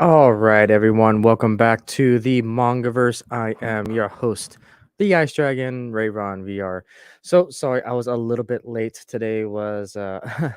All right, everyone. Welcome back to the MangaVerse. I am your host, the Ice Dragon, Rayron VR. So sorry, I was a little bit late. Today was a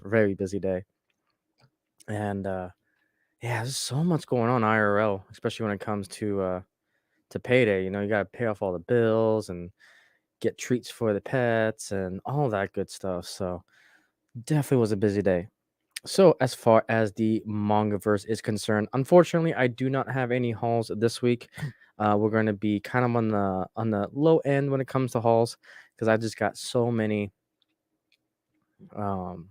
very busy day, and yeah, there's so much going on IRL, especially when it comes to payday. You gotta pay off all the bills and get treats for the pets and all that good stuff. So definitely was a busy day. So, as far as the MangaVerse is concerned, unfortunately, I do not have any hauls this week. We're going to be kind of on the low end when it comes to hauls because I just got so many um,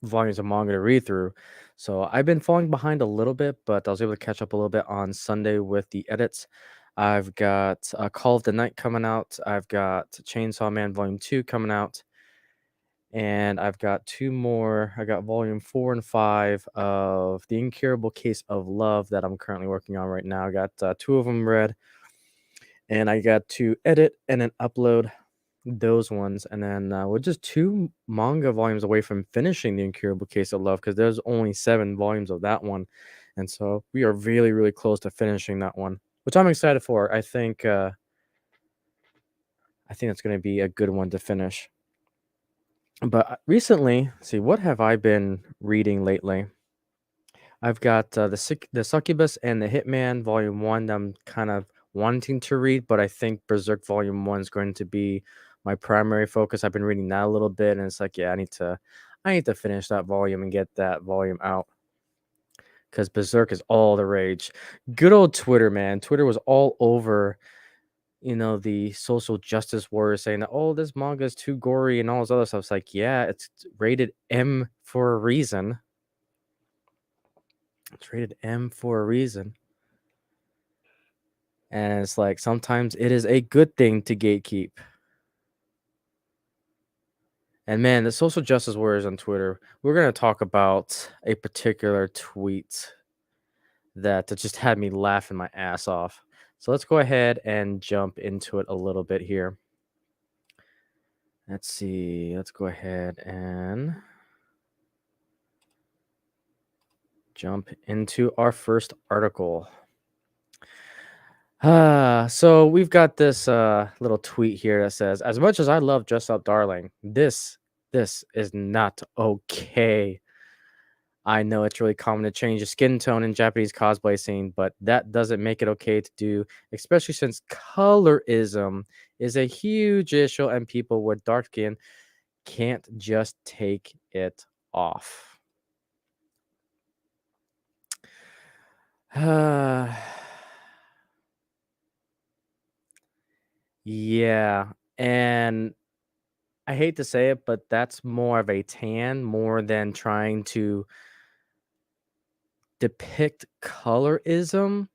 volumes of manga to read through. So I've been falling behind a little bit, but I was able to catch up a little bit on Sunday with the edits. I've got Call of the Night coming out. I've got Chainsaw Man Volume 2 coming out. And I've got two more. I got volume 4 and 5 of The Incurable Case of Love that I'm currently working on right now. I got two of them read, and I got to edit and then upload those ones. And then we're just two manga volumes away from finishing The Incurable Case of Love because there's only 7 volumes of that one. And so we are really, really close to finishing that one, which I'm excited for. I think it's going to be a good one to finish. But recently, see, what have I been reading lately? I've got the Succubus and the Hitman Volume 1 that I'm kind of wanting to read, but I think Berserk Volume 1 is going to be my primary focus. I've been reading that a little bit, and it's like, yeah, I need to finish that volume and get that volume out because Berserk is all the rage. Good old Twitter, man. Twitter was all over, the social justice warriors saying that, oh, this manga is too gory and all this other stuff. It's like, yeah, it's rated M for a reason. It's rated M for a reason. And it's like sometimes it is a good thing to gatekeep. And man, the social justice warriors on Twitter, we're going to talk about a particular tweet that just had me laughing my ass off. So let's go ahead and jump into it a little bit here. Let's see. Let's go ahead and jump into our first article. So we've got this little tweet here that says, "As much as I love Dress Up Darling, this is not okay. I know it's really common to change the skin tone in Japanese cosplay scene, but that doesn't make it okay to do, especially since colorism is a huge issue and people with dark skin can't just take it off." Yeah, and I hate to say it, but that's more of a tan more than trying to depict colorism.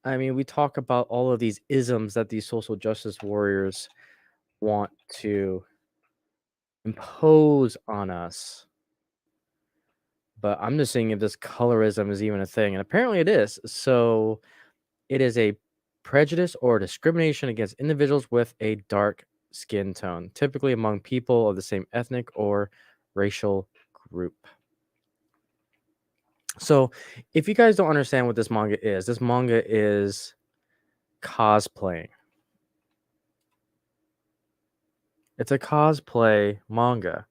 I mean, we talk about all of these isms that these social justice warriors want to impose on us. But I'm just seeing if this colorism is even a thing. And apparently it is. So it is a prejudice or discrimination against individuals with a dark skin tone, typically among people of the same ethnic or racial group. So, if you guys don't understand what this manga is cosplaying. It's a cosplay manga.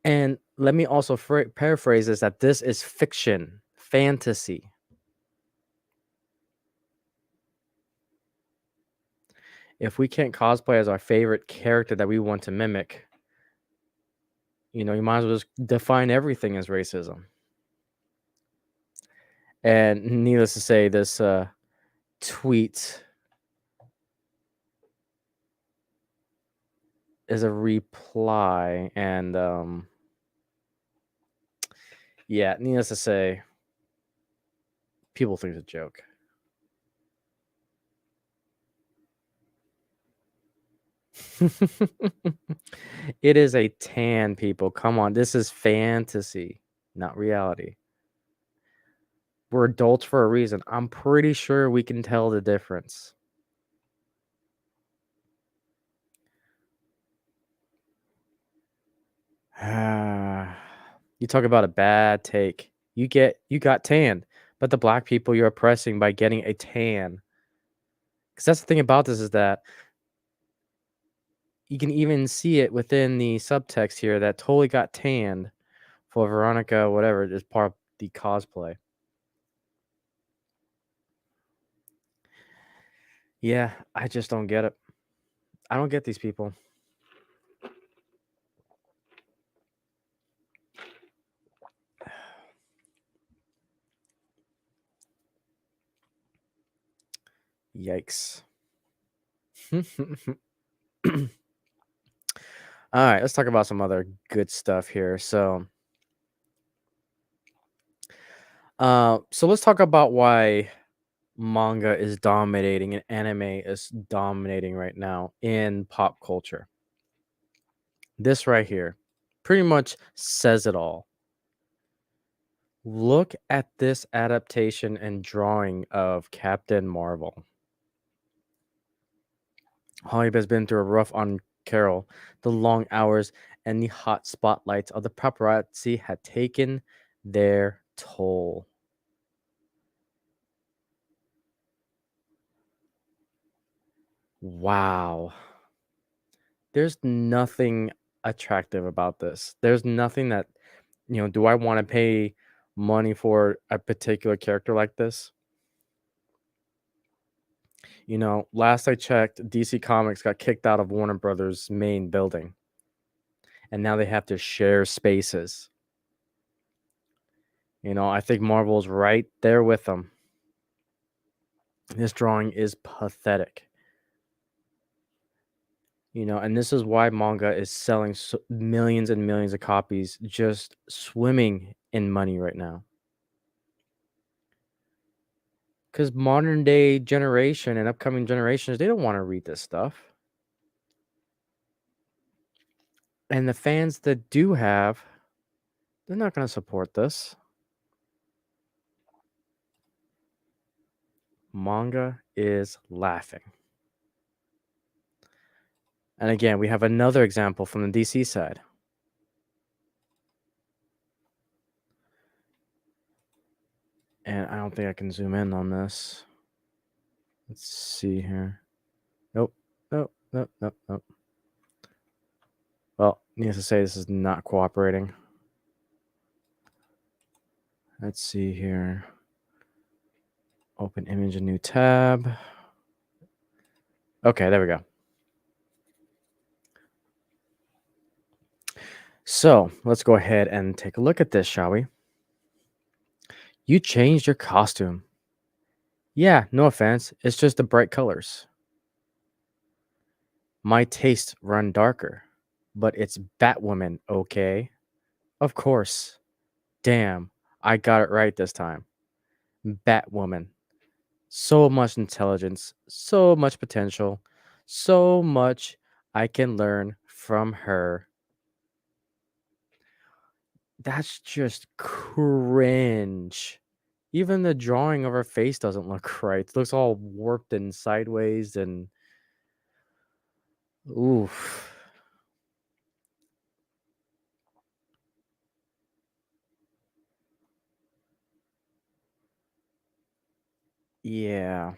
And let me also paraphrase this that this is fiction, fantasy. If we can't cosplay as our favorite character that we want to mimic, you might as well just define everything as racism. And needless to say, this tweet is a reply. And yeah, needless to say, people think it's a joke. It is a tan, people. Come on. This is fantasy, not reality. We're adults for a reason. I'm pretty sure we can tell the difference. You talk about a bad take. You got tanned, but the black people you're oppressing by getting a tan. Because that's the thing about this is that you can even see it within the subtext here that totally got tanned for Veronica, whatever, is part of the cosplay. Yeah, I just don't get it. I don't get these people. Yikes. All right, let's talk about some other good stuff here. So let's talk about why manga is dominating and anime is dominating right now in pop culture. This right here pretty much says it all. Look at this adaptation and drawing of Captain Marvel. Hollywood has been through a rough on Carol. The long hours and the hot spotlights of the paparazzi had taken their toll. Wow. There's nothing attractive about this. There's nothing that, do I want to pay money for a particular character like this? Last I checked, DC Comics got kicked out of Warner Brothers' main building, and now they have to share spaces. I think Marvel's right there with them. This drawing is pathetic. And this is why manga is selling millions and millions of copies, just swimming in money right now. Because modern day generation and upcoming generations, they don't want to read this stuff. And the fans that do have, they're not going to support this. Manga is laughing. And again, we have another example from the DC side. And I don't think I can zoom in on this. Let's see here. Nope. Nope. Nope. Nope. Nope. Well, needless to say, this is not cooperating. Let's see here. Open image, a new tab. Okay, there we go. So let's go ahead and take a look at this, shall we? You changed your costume. Yeah, no offense. It's just the bright colors. My tastes run darker, but it's Batwoman, okay? Of course. Damn, I got it right this time. Batwoman. So much intelligence, so much potential, so much I can learn from her. That's just cringe. Even the drawing of her face doesn't look right. It looks all warped and sideways and oof. Yeah.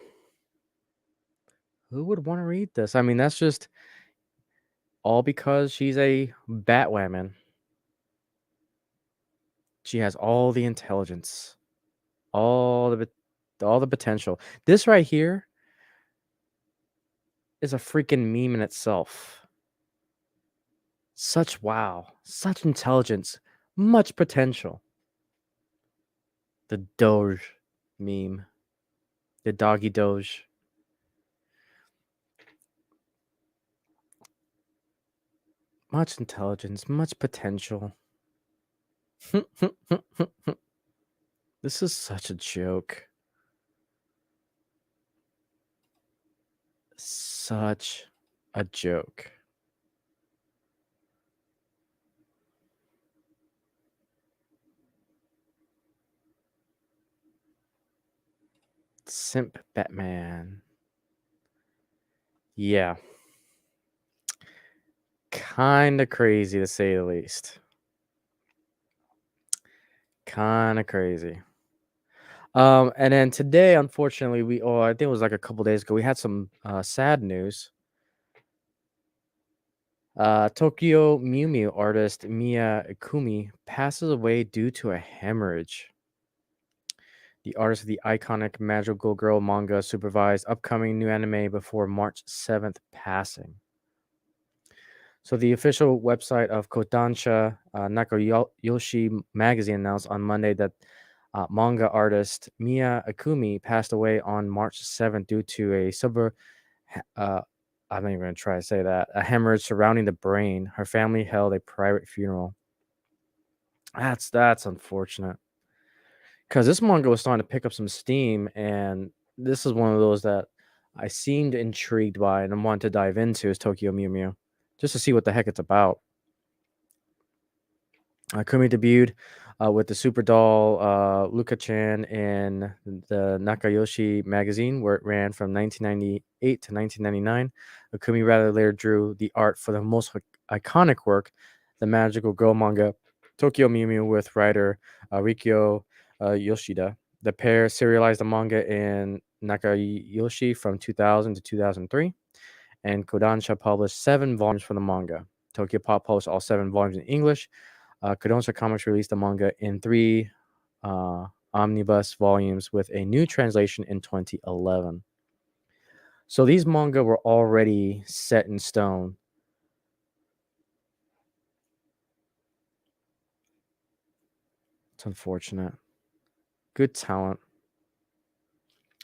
Who would want to read this? I mean, that's just all because she's a Batwoman. She has all the intelligence, all all the potential. This right here is a freaking meme in itself. Such wow, such intelligence, much potential. The Doge meme, the doggy Doge. Much intelligence, much potential. This is such a joke. Such a joke. Simp Batman. Yeah. Kinda crazy to say the least. Kind of crazy. And then today, unfortunately, I think it was like a couple days ago, we had some sad news. Tokyo Mew Mew artist Mia Ikumi passes away due to a hemorrhage. The artist of the iconic Magical Girl manga supervised upcoming new anime before March 7th passing. So the official website of Kodansha Nakayoshi magazine announced on Monday that manga artist Mia Ikumi passed away on March 7th due to a uh, I'm not even going to try to say that, a hemorrhage surrounding the brain. Her family held a private funeral. That's unfortunate because this manga was starting to pick up some steam, and this is one of those that I seemed intrigued by and wanted to dive into is Tokyo Mew Mew, just to see what the heck it's about. Kumi debuted with the super doll Luka-chan in the Nakayoshi magazine, where it ran from 1998 to 1999. Kumi rather later drew the art for the most iconic work, the magical girl manga Tokyo Mew Mew, with writer Rikyo Yoshida. The pair serialized the manga in Nakayoshi from 2000 to 2003, and Kodansha published 7 volumes for the manga. Tokyo Pop published all 7 volumes in English. Kodansha Comics released the manga in 3 omnibus volumes with a new translation in 2011. So these manga were already set in stone. It's unfortunate. Good talent.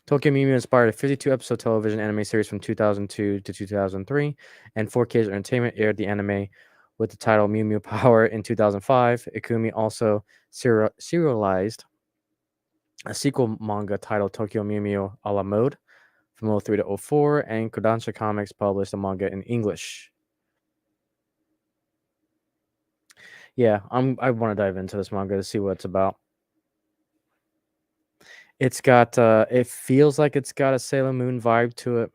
Tokyo Mew Mew inspired a 52-episode television anime series from 2002 to 2003, and 4K's Entertainment aired the anime with the title Mew Mew Power in 2005. Ikumi also serialized a sequel manga titled Tokyo Mew Mew a la Mode from 03 to 04, and Kodansha Comics published the manga in English. Yeah, I want to dive into this manga to see what it's about. It's got it feels like it's got a Sailor Moon vibe to it.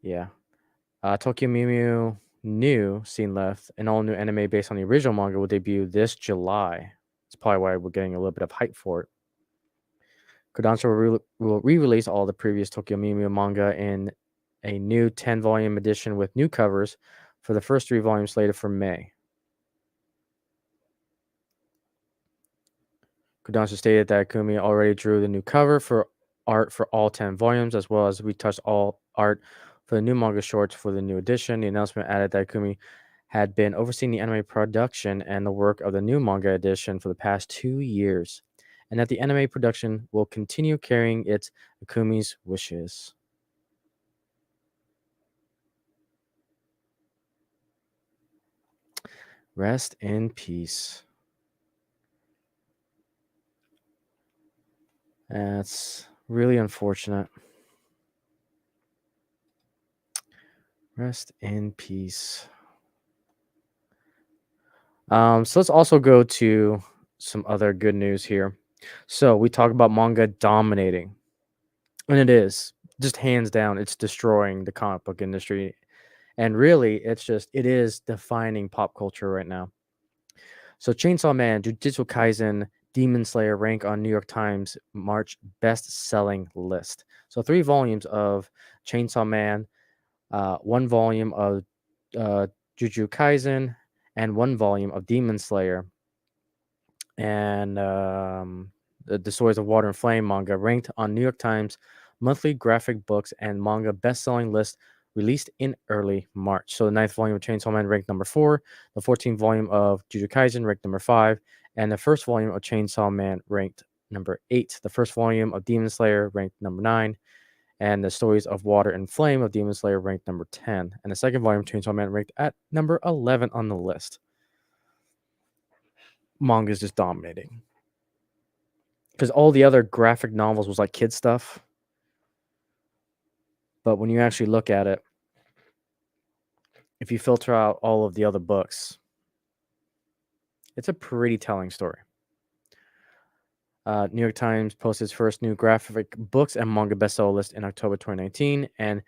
Yeah. Tokyo Mew Mew New Scene Left, an all new anime based on the original manga, will debut this July. It's probably why we're getting a little bit of hype for it. Kodansha will re-release all the previous Tokyo Mew Mew manga in a new 10-volume edition with new covers for the first 3 volumes slated for May. Kodansha stated that Kumi already drew the new cover for art for all 10 volumes, as well as retouched all art for the new manga shorts for the new edition. The announcement added that Kumi had been overseeing the anime production and the work of the new manga edition for the past 2 years, and that the anime production will continue carrying its Kumi's wishes. Rest in peace. That's really unfortunate. Rest in peace. So let's also go to some other good news here. So we talk about manga dominating, and it is just hands down, it's destroying the comic book industry. And really, it is defining pop culture right now. So Chainsaw Man, Jujutsu Kaisen, Demon Slayer rank on New York Times March best-selling list. So 3 volumes of Chainsaw Man, 1 volume of Jujutsu Kaisen, and 1 volume of Demon Slayer, and the Stories of Water and Flame manga ranked on New York Times monthly graphic books and manga best-selling list released in early March. So the 9th volume of Chainsaw Man ranked number 4, the 14th volume of Jujutsu Kaisen ranked number 5, and the first volume of Chainsaw Man ranked number 8. The first volume of Demon Slayer ranked number 9, and the Stories of Water and Flame of Demon Slayer ranked number 10, and the second volume of Chainsaw Man ranked at number 11 on the list. Manga is just dominating. Because all the other graphic novels was like kid stuff. But when you actually look at it, if you filter out all of the other books, it's a pretty telling story. New York Times posted its first new graphic books and manga bestseller list in October 2019, and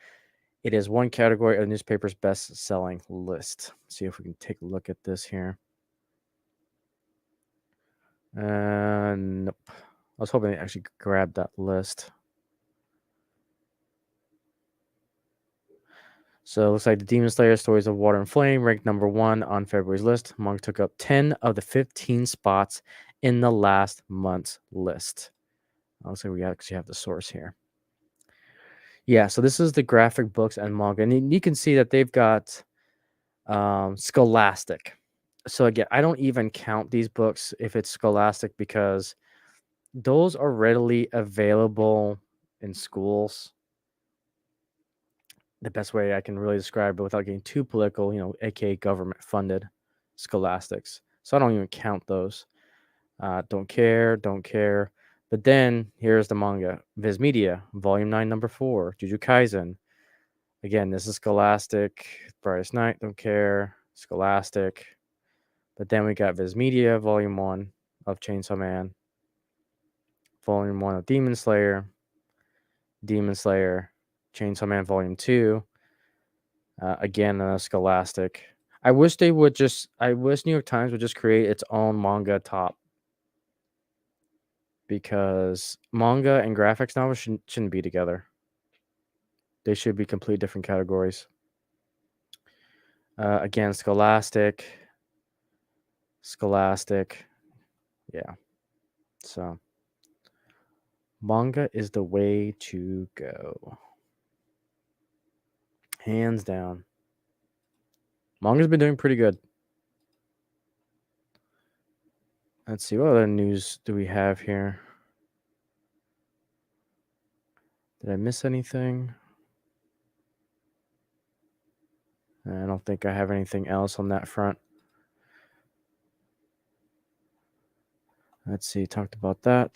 It is one category of the newspaper's best-selling list. See if we can take a look at this here. Nope. I was hoping to actually grab that list. So it looks like the Demon Slayer Stories of Water and Flame ranked number 1 on February's list. Manga took up 10 of the 15 spots in the last month's list. Looks like we actually have the source here. Yeah, so this is the graphic books and manga, and you can see that they've got Scholastic. So again, I don't even count these books if it's Scholastic because those are readily available in schools. The best way I can really describe it without getting too political, aka government funded scholastics. So I don't even count those. Don't care. But then here's the manga. Viz Media, Volume 9, Number 4, Jujutsu Kaisen. Again, this is Scholastic. Brightest Night, don't care. Scholastic. But then we got Viz Media, Volume 1 of Chainsaw Man. Volume 1 of Demon Slayer. Chainsaw Man Volume 2. Again, Scholastic. I wish New York Times would just create its own manga top. Because manga and graphics novels shouldn't be together. They should be completely different categories. Again, Scholastic. Yeah. So, manga is the way to go. Hands down. Manga's been doing pretty good. Let's see, what other news do we have here? Did I miss anything? I don't think I have anything else on that front. Let's see, talked about that.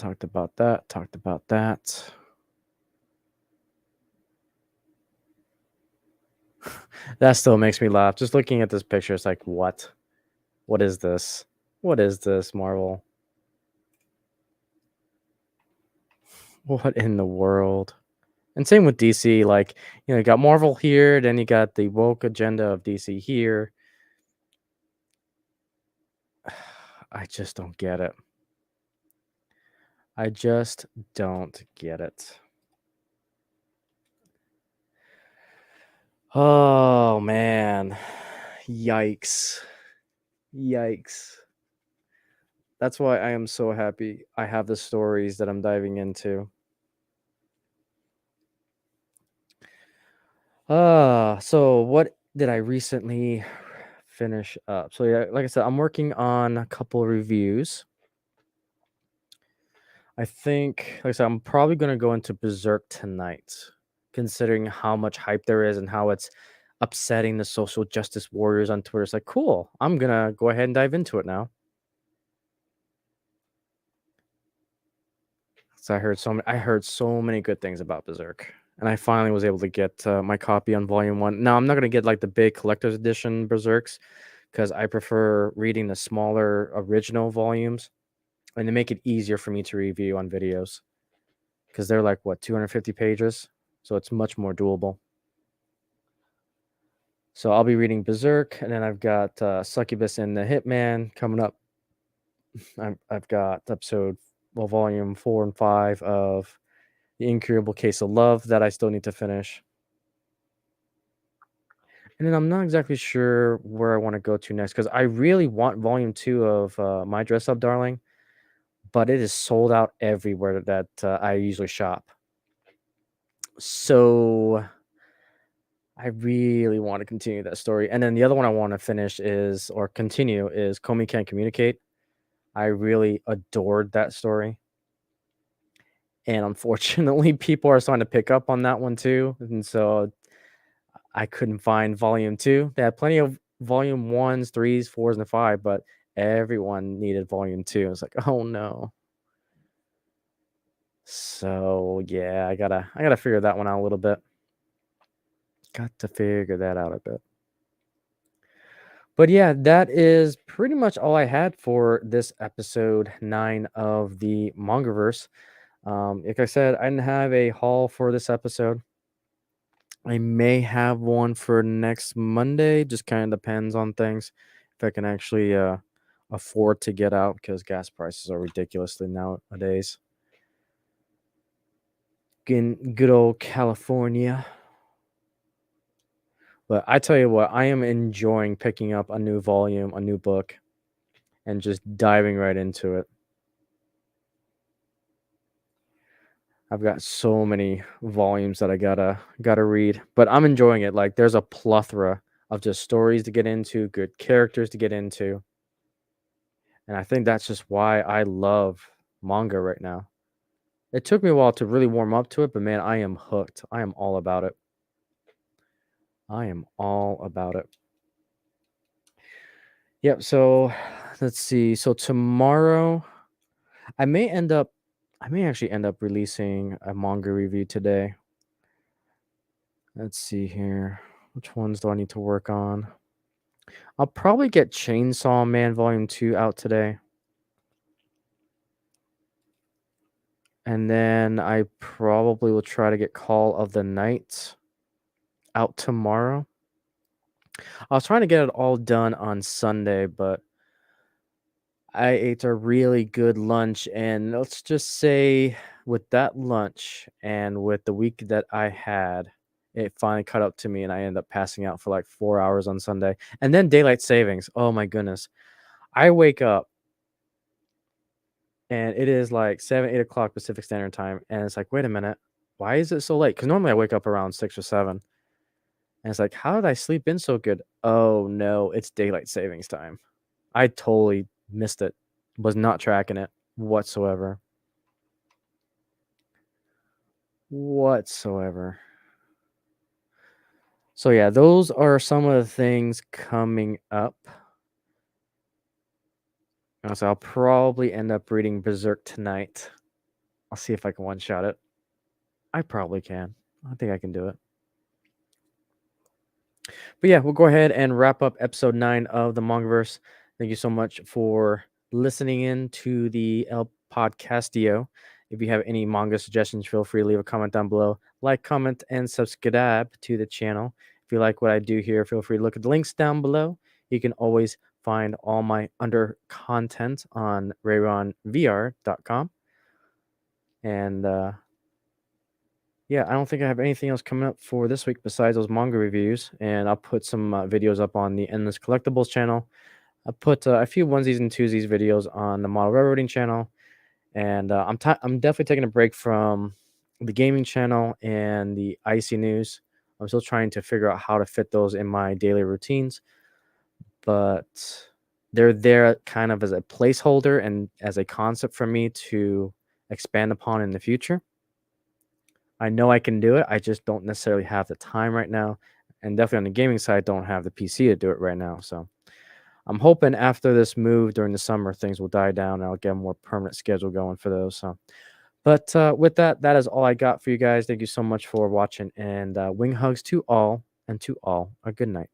That still makes me laugh. Just looking at this picture, it's like, what? What is this? What is this, Marvel? What in the world? And same with DC. Like, you got Marvel here, then you got the woke agenda of DC here. I just don't get it. Oh, man. Yikes. That's why I am so happy I have the stories that I'm diving into. So what did I recently finish up? So yeah, like I said, I'm working on a couple reviews. I think, like I said, I'm probably going to go into Berserk tonight, considering how much hype there is and how it's upsetting the social justice warriors on Twitter. It's like, cool, I'm going to go ahead and dive into it now. So I heard so many good things about Berserk, and I finally was able to get my copy on Volume 1. Now, I'm not going to get like the big collector's edition Berserks because I prefer reading the smaller original volumes, and they make it easier for me to review on videos because they're like, what, 250 pages? So it's much more doable. So I'll be reading Berserk, and then I've got Succubus and the Hitman coming up. I've got Volume 4 and 5 of The Incurable Case of Love that I still need to finish. And then I'm not exactly sure where I want to go to next because I really want Volume 2 of My Dress Up Darling, but it is sold out everywhere that I usually shop. So I really want to continue that story. And then the other one I want to continue is Komi Can't Communicate. I really adored that story. And unfortunately, people are starting to pick up on that one too. And so I couldn't find Volume 2. They had plenty of Volume 1s, 3s, 4s, and 5, but everyone needed Volume 2. It's like, oh no. So yeah, I gotta figure that one out a little bit. Got to figure that out a bit. But yeah, that is pretty much all I had for this episode 9 of the MangaVerse. Like I said, I didn't have a haul for this episode. I may have one for next Monday, just kind of depends on things. If I can actually afford to get out because gas prices are ridiculously nowadays. In good old California. But I tell you what, I am enjoying picking up a new volume, a new book, and just diving right into it. I've got so many volumes that I gotta read, but I'm enjoying it. Like there's a plethora of just stories to get into, good characters to get into, and I think that's just why I love manga right now. It took me a while to really warm up to it, but man, I am hooked. I am all about it. I am all about it. Yep. So let's see. So tomorrow, I may end up, I may actually end up releasing a manga review today. Let's see here. Which ones do I need to work on? I'll probably get Chainsaw Man Volume 2 out today. And then I probably will try to get Call of the Night out tomorrow. I was trying to get it all done on Sunday, but I ate a really good lunch. And let's just say, with that lunch and with the week that I had, it finally caught up to me, and I ended up passing out for like 4 hours on Sunday. And then daylight savings. Oh my goodness. I wake up and it is like 7, 8 o'clock Pacific Standard Time. And it's like, wait a minute, why is it so late? Because normally I wake up around 6 or 7. And it's like, how did I sleep in so good? Oh no, it's daylight savings time. I totally missed it. Was not tracking it whatsoever. Whatsoever. So yeah, those are some of the things coming up. So I'll probably end up reading Berserk tonight. I'll see if I can one shot it. I probably can. I think I can do it. But yeah, we'll go ahead and wrap up episode 9 of the MangaVerse. Thank you so much for listening in to the El Podcastio. If you have any manga suggestions, feel free to leave a comment down below. Like, comment, and subscribe to the channel. If you like what I do here, feel free to look at the links down below. You can always find all my under content on rayronvr.com. And yeah, I don't think I have anything else coming up for this week besides those manga reviews. And I'll put some videos up on the Endless Collectibles channel. I put a few onesies and twosies videos on the Model Railroading channel. And I'm definitely taking a break from the gaming channel and the Icy News. I'm still trying to figure out how to fit those in my daily routines. But they're there kind of as a placeholder and as a concept for me to expand upon in the future. I know I can do it. I just don't necessarily have the time right now. And definitely on the gaming side, don't have the PC to do it right now. So I'm hoping after this move during the summer, things will die down and I'll get a more permanent schedule going for those. So, but with that, that is all I got for you guys. Thank you so much for watching, and wing hugs to all, and to all a good night.